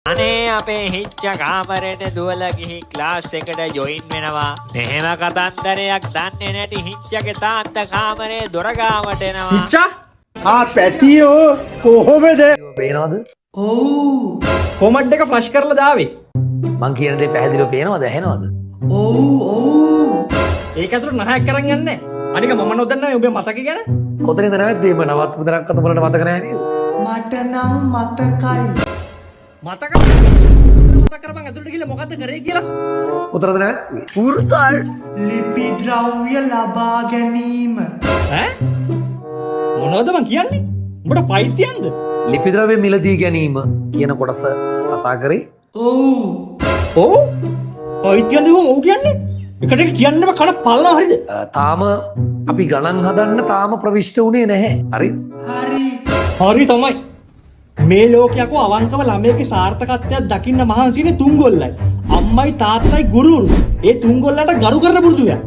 අනේ අපේ හිච්ච කාමරේට දුවලා ගිහි ක්ලාස් එකට ජොයින් වෙනවා. මෙහෙම කතන්දරයක් දන්නේ නැති හිච්චගේ තාත්තා කාමරේ දොර ගාවට එනවා. හිච්චා පැටියෝ කොහොමද? පේනවද? ඔව් කොමඩ් එක ෆ්ලෂ් කරලා දාවේ. මං කියන දේ පැහැදිලිව පේනවද? ඇහෙනවද? ඔව් ඒක ඇතුළට නහයක් කරන් යන්නේ. අනික මම නොදන්නේ ඔබේ මතක ගැන. කොතනින්ද නැවැද්දේ? මේ නවත් පුදරක් අත බලන්න මතක නැහැ නේද? මට නම් මතකයි. මතක කරපන් ඇතුළට ගිහලා මොකද්ද කරේ කියලා. කොතනද නැවැද්දුවේ? ලිපි ද්‍රව්‍ය ලබා ගැනීම. ඈ මොනවද මං කියන්නේ? උඹට පයිතියන්ද? ලිපි ද්‍රව්‍ය මිලදී ගැනීම කියන කොටස කතා කරේ. ඔව් පයිතියන්ද ඔව් කියන්නේ? එකට එක කියන්නම කන පල්ලා හරිද? තාම අපි ගණන් හදන්න තාම ප්‍රවිෂ්ඨ වුණේ නැහැ. හරි? හරි තමයි. මේ ලෝකයකෝ අවංකව ළමයෙක්ගේ සාර්ථකත්වයක් දකින්න මහන්සිනේ තුන්ගොල්ලයි. අම්මයි තාත්තයි ගුරුවරු. ඒ තුන්ගොල්ලන්ට ගරු කරන පුරුදුයක්.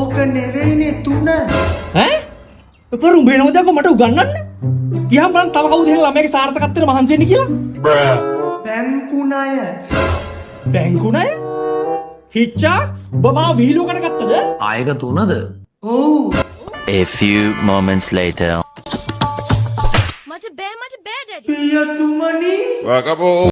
ඕක නෙවෙයිනේ තුන. ඈ? පොර උඹේ නම දැක්ක මට උගන්නන්න. ගියාම මං තව කවුද එහෙනම් ළමයාගේ සාර්ථකත්වයට මහන්සි වෙන්නේ කියලා? බැංකු ණය. බැංකු ණය? හිච්චා ඔබ මාව විහිළුවකට ගත්තද? ආයක තුනද? ඔව්. A few moments later. මට බෑ ඩැඩි. පියතුමනි. Acabou.